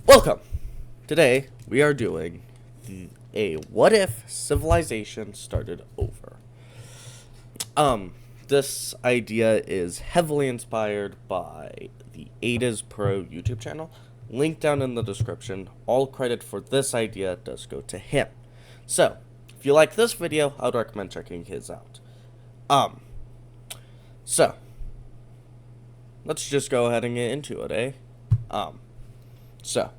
Welcome! Today, we are doing a what if civilization started over. This idea is heavily inspired by the Ada's Pro YouTube channel. Link down in the description. All credit for this idea does go to him. So, if you like this video, I would recommend checking his out. So, let's just go ahead and get into it, So,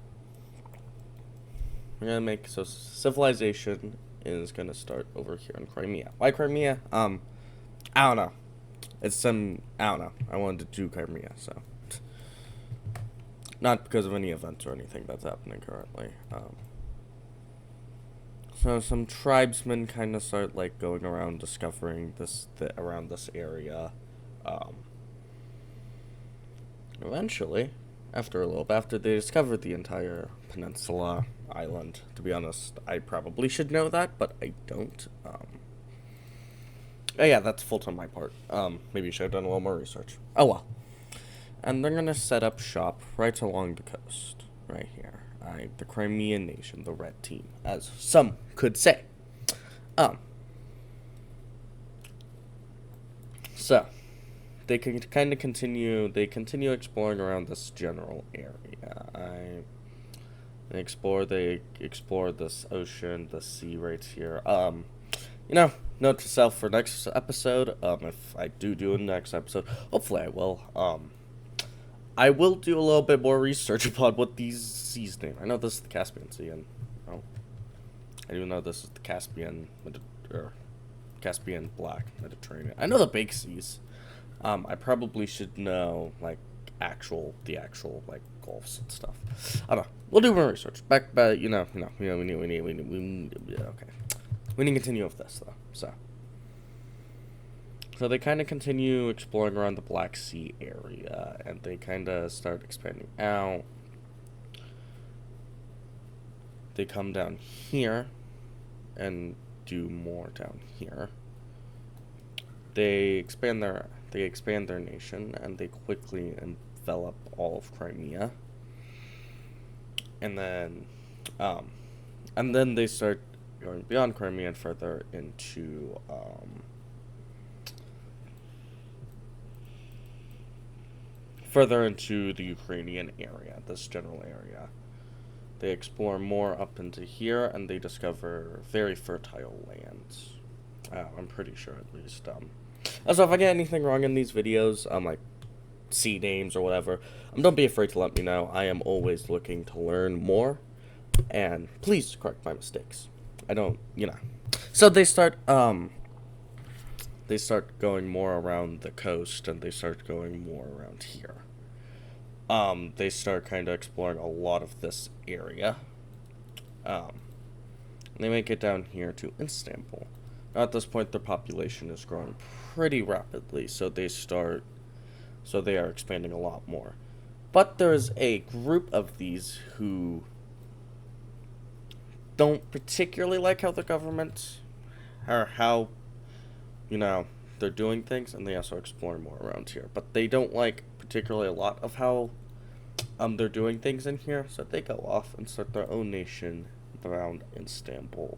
we're gonna make, civilization is gonna start over here in Crimea. Why Crimea? I don't know. I don't know. I wanted to do Crimea, so. Not because of any events or anything that's happening currently. So some tribesmen kind of start, like, going around discovering around this area. Eventually, after they discovered the entire peninsula island. To be honest, I probably should know that, but I don't. Yeah, that's fault on my part. Maybe you should have done a little more research. Oh well. And they're gonna set up shop right along the coast, right here. The Crimean nation, the Red Team, as some could say. So they can kind of continue. They continue exploring around this general area. They explore this ocean, the sea right here. Note to self for next episode. If I do a next episode, hopefully I will. I will do a little bit more research upon what these seas name. I know this is the Caspian Sea, and I do know this is the Caspian Black Mediterranean. I know the big seas. I probably should know the actual gulfs and stuff. I don't know. We'll do more research. We need to continue with this though. So they kind of continue exploring around the Black Sea area, and they kind of start expanding out. They come down here and do more down here. They expand their nation, and they quickly envelop all of Crimea. And then they start going beyond Crimea and further into the Ukrainian area, this general area. They explore more up into here, and they discover very fertile lands. I'm pretty sure, at least. Also, if I get anything wrong in these videos, like sea names or whatever, don't be afraid to let me know. I am always looking to learn more, and please correct my mistakes. So they start going more around the coast, and they start going more around here. They start kind of exploring a lot of this area. They make it down here to Istanbul. Now, at this point, their population is growing pretty rapidly, so they are expanding a lot more. But there's a group of these who don't particularly like how the government, or how, they're doing things, and they also explore more around here. But they don't like particularly a lot of how they're doing things in here, so they go off and start their own nation around Istanbul.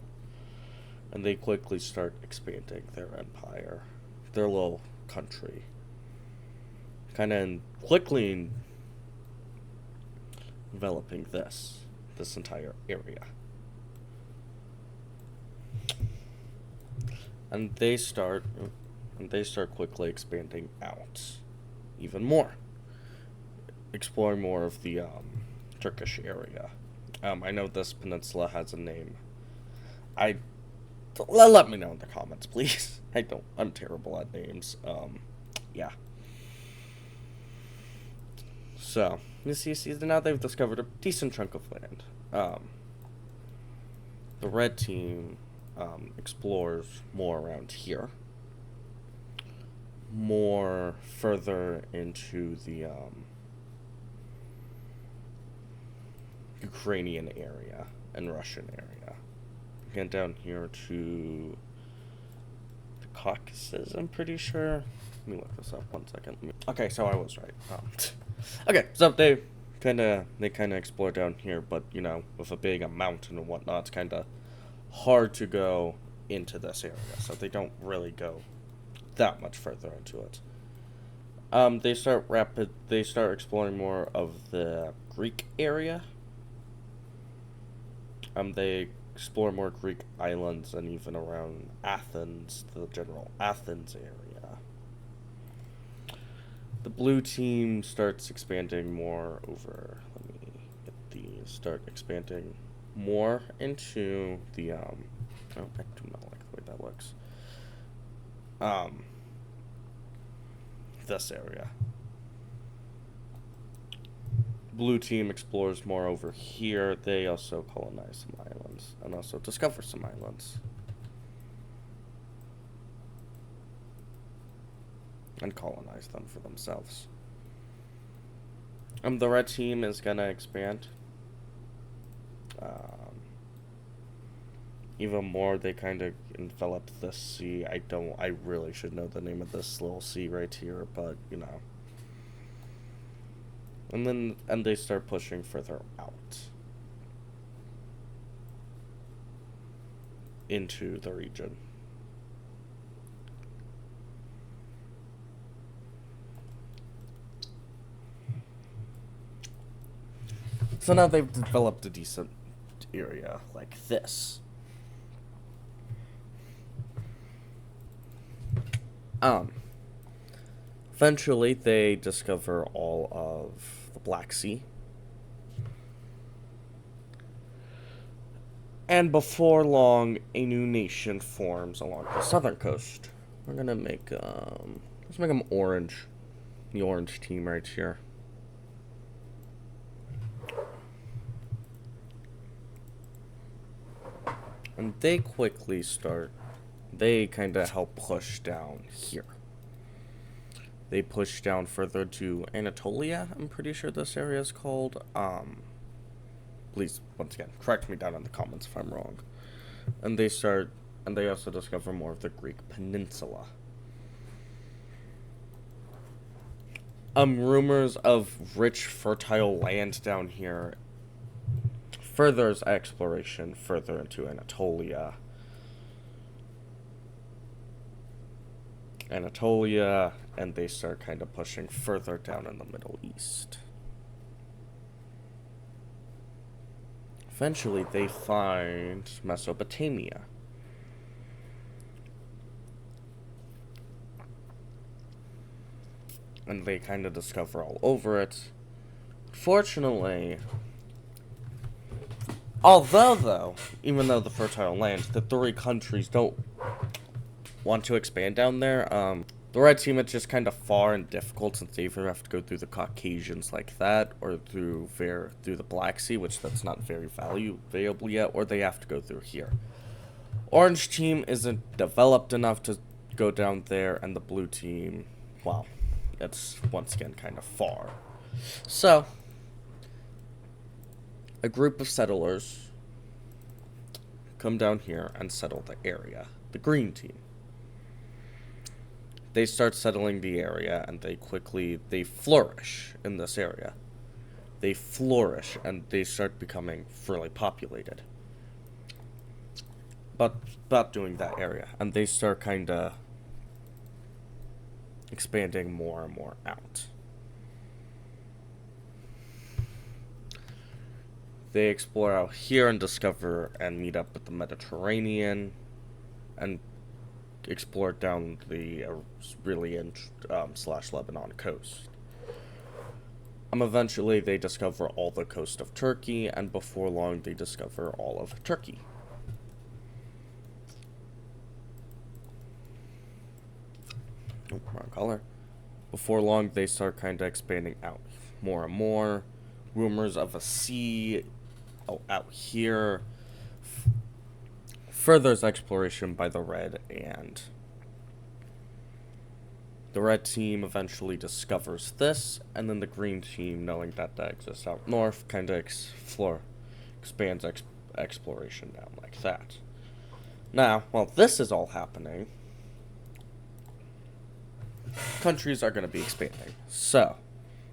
And they quickly start expanding their empire, their little country. Kind of quickly developing this entire area. And they start quickly expanding out even more. Exploring more of the Turkish area. I know this peninsula has a name. Let me know in the comments, please. I'm terrible at names. Yeah. So, you see, now they've discovered a decent chunk of land. The Red Team explores more around here. More further into the Ukrainian area and Russian area. Get down here to the Caucasus, I'm pretty sure. Let me look this up 1 second. Okay, so I was right. Okay, so they they kind of explore down here, but you know, with a big mountain and whatnot, it's kind of hard to go into this area, so they don't really go that much further into it. They start exploring more of the Greek area. They explore more Greek islands and even around Athens, the general Athens area. The blue team starts expanding more over. Let me get these. Start expanding more into the Oh, I do not like the way that looks. This area. Blue team explores more over here. They also colonize some islands and also discover some islands. And colonize them for themselves. The red team is gonna expand. Even more, they kind of enveloped this sea. I really should know the name of this little sea right here, but, you know. And they start pushing further out into the region. So now they've developed a decent area like this. Eventually they discover all of the Black Sea. And before long, a new nation forms along the southern coast. We're gonna make, let's make them orange. The orange team right here. And they quickly they kind of help push down here. They push down further to Anatolia, I'm pretty sure this area is called. Please, once again, correct me down in the comments if I'm wrong. And they also discover more of the Greek peninsula. Rumors of rich, fertile land down here furthers exploration further into Anatolia. And they start kind of pushing further down in the Middle East. Eventually, they find Mesopotamia. And they kind of discover all over it. Fortunately, even though the fertile land, the three countries don't want to expand down there, the red team is just kind of far and difficult since they either have to go through the Caucasians like that, or through the Black Sea, which that's not very valuable yet, or they have to go through here. Orange team isn't developed enough to go down there, and the blue team, well, it's once again kind of far. So, a group of settlers come down here and settle the area. The green team. They start settling the area, and they flourish in this area. They flourish, and they start becoming fairly populated. But about doing that area, and they start kind of expanding more and more out. They explore out here and discover and meet up with the Mediterranean, and explore down the / Lebanon coast. Eventually, they discover all the coast of Turkey, and before long, they discover all of Turkey. Oh, wrong color. Before long, they start kind of expanding out more and more. Rumors of a sea out here furthers exploration by the red, and the red team eventually discovers this, and then the green team, knowing that exists out north, kind of expands exploration down like that. Now, while this is all happening, countries are going to be expanding. So,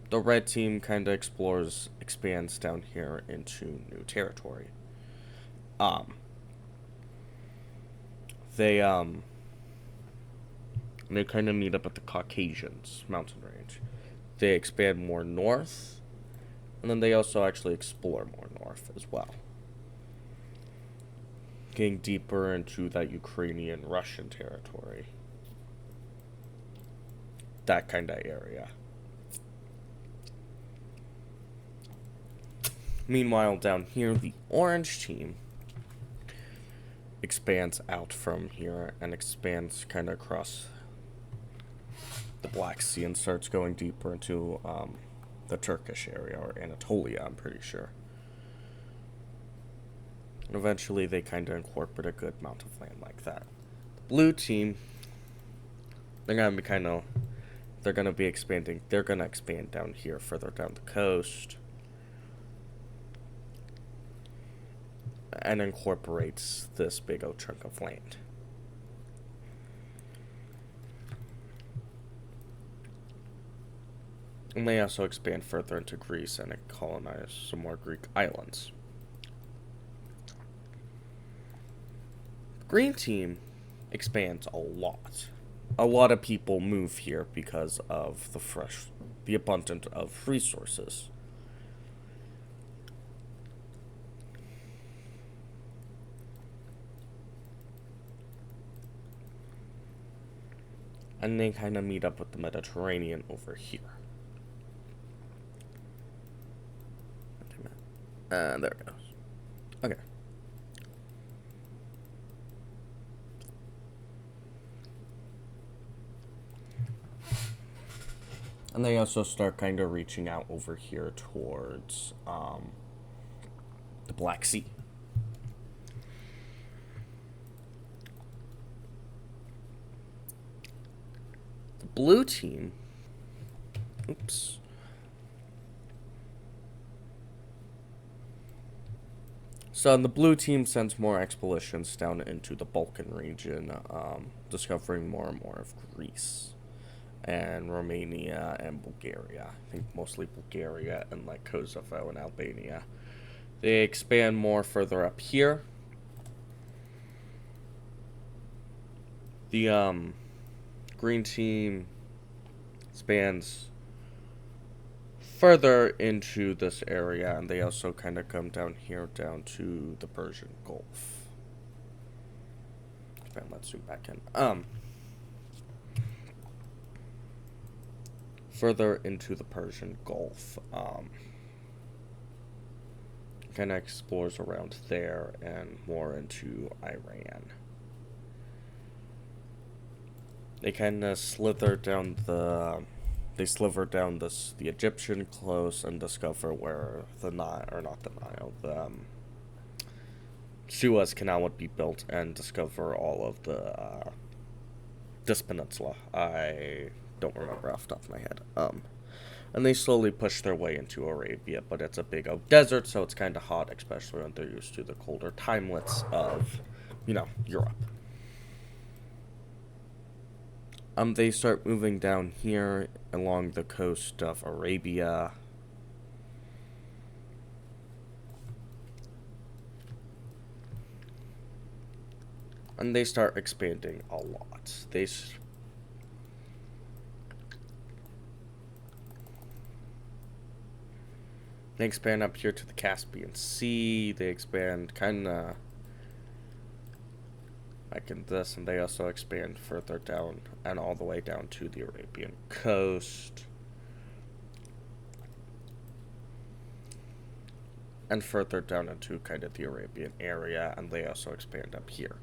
the red team kind of expands down here into new territory. Um, they they kind of meet up at the Caucasians mountain range. They expand more north, and then they also actually explore more north as well, getting deeper into that Ukrainian-Russian territory. That kind of area. Meanwhile, down here, the orange team expands out from here and expands kind of across the Black Sea and starts going deeper into the Turkish area, or Anatolia, I'm pretty sure. And eventually they kind of incorporate a good amount of land like that. The blue team, they're going to be expanding. They're going to expand down here, further down the coast, and incorporates this big old chunk of land. And they also expand further into Greece and colonize some more Greek islands. Green team expands a lot. A lot of people move here because of the abundance of resources. And they kind of meet up with the Mediterranean over here. There it goes. Okay. And they also start kind of reaching out over here towards the Black Sea. The blue team... Oops. So the blue team sends more expeditions down into the Balkan region, discovering more and more of Greece and Romania and Bulgaria. I think mostly Bulgaria and like Kosovo and Albania. They expand more further up here. The green team expands further into this area, and they also kind of come down here, down to the Persian Gulf. Let's zoom back in. Further into the Persian Gulf, kind of explores around there and more into Iran. They kind of slither down the Egyptian coast and discover where the Suez Canal would be built, and discover all of this peninsula. I don't remember off the top of my head. And they slowly push their way into Arabia, but it's a big old desert, so it's kind of hot, especially when they're used to the colder timelets of, Europe. They start moving down here along the coast of Arabia. And they start expanding a lot. They expand up here to the Caspian Sea. They expand kind of like in this, and they also expand further down and all the way down to the Arabian coast. And further down into kind of the Arabian area, and they also expand up here.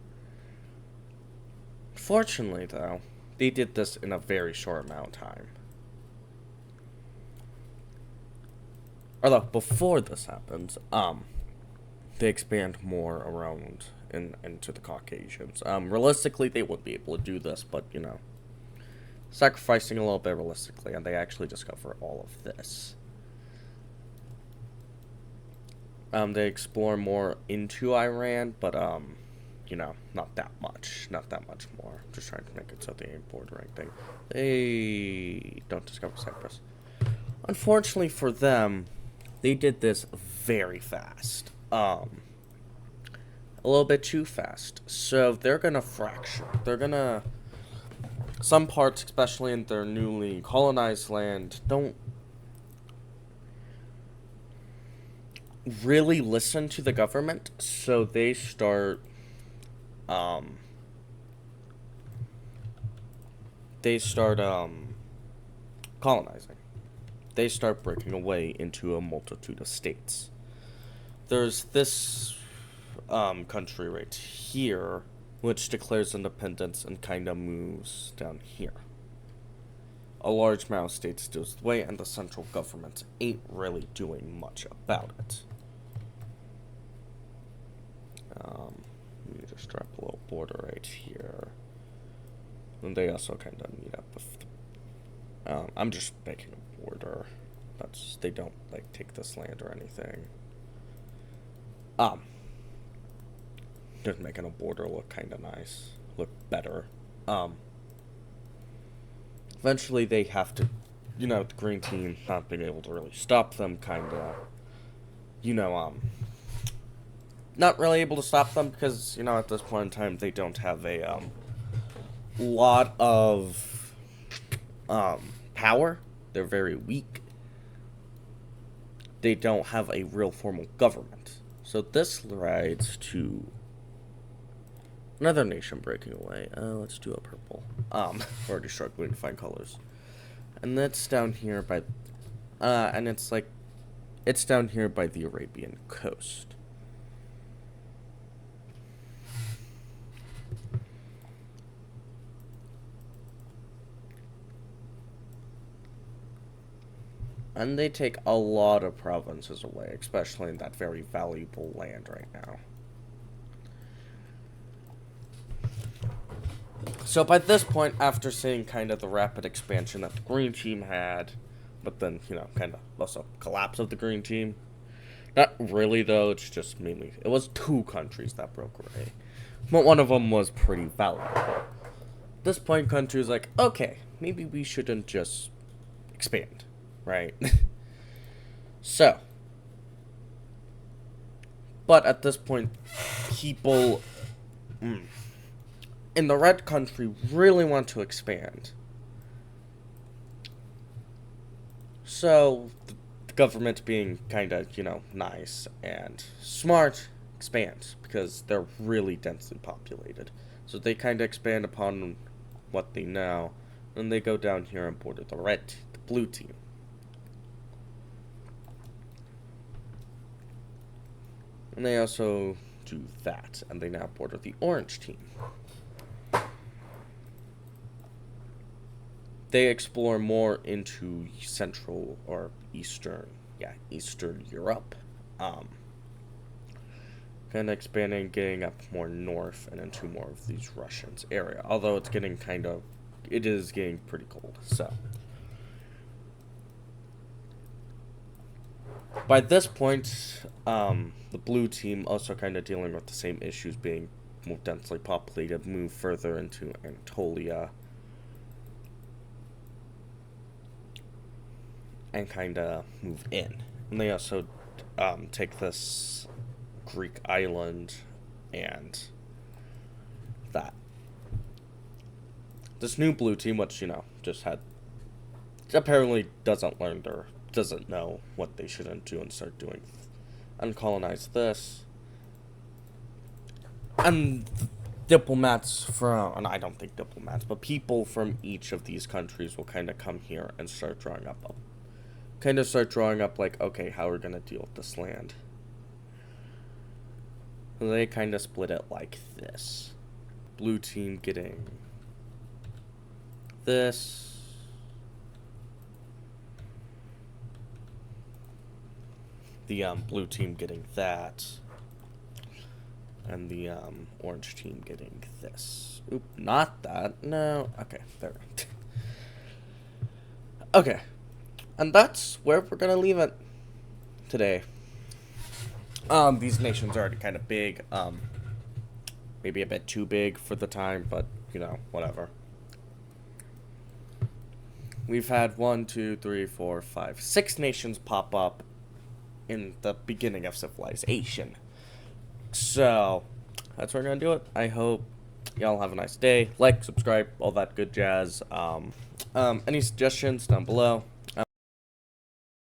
Fortunately, though, they did this in a very short amount of time. Although, before this happens, they expand more around into the Caucasians. Realistically, they wouldn't be able to do this, but, sacrificing a little bit realistically, and they actually discover all of this. They explore more into Iran, but, not that much. Not that much more. I'm just trying to make it so they ain't bordering thing. They don't discover Cyprus. Unfortunately for them, they did this very fast. A little bit too fast. So they're gonna fracture. They're gonna. Some parts, especially in their newly colonized land, don't really listen to the government, so they start um they start colonizing. They start breaking away into a multitude of states. There's this country right here which declares independence and kind of moves down here. A large amount of states steals the way, and the central government ain't really doing much about it. Let me just drop a little border right here. And they also kind of meet up with I'm just making a border. They don't like take this land or anything. Just making a border look kind of nice, look better. Eventually they have to, the green team not being able to really stop them, kind of, not really able to stop them because at this point in time they don't have a lot of power. They're very weak. They don't have a real formal government. So this leads to another nation breaking away. Let's do a purple. We're already struggling to find colors. And that's down here by, and it's down here by the Arabian coast. And they take a lot of provinces away, especially in that very valuable land right now. So by this point, after seeing kind of the rapid expansion that the green team had, but then, kind of also collapse of the green team. Not really, though, it's just mainly, it was 2 countries that broke away. But one of them was pretty valuable. At this point, country was like, okay, maybe we shouldn't just expand, right? So, but at this point, people in the red country really want to expand. So, the government being kind of, nice and smart, expands because they're really densely populated. So they kind of expand upon what they know, and they go down here and border the blue team. And they also do that, and they now border the orange team. They explore more into Central or Eastern Europe. Kind of expanding, getting up more north and into more of these Russians area. Although it is getting pretty cold, so. By this point, the blue team also kind of dealing with the same issues, being more densely populated, move further into Anatolia, and kind of move in. And they also take this Greek island and that. This new blue team, which, apparently doesn't know what they shouldn't do and start doing. Uncolonize this. And diplomats and I don't think diplomats, but people from each of these countries will kind of come here and start drawing up like, okay, how we're gonna deal with this land. And they kind of split it like this. Blue team getting this. The blue team getting that. And the orange team getting this. Oop, not that. No. Okay, there. Okay. And that's where we're gonna leave it today. These nations are already kind of big. Maybe a bit too big for the time, but, whatever. we've had 6 nations pop up in the beginning of civilization. So, that's where we're gonna do it. I hope y'all have a nice day. Like, subscribe, all that good jazz. Any suggestions down below.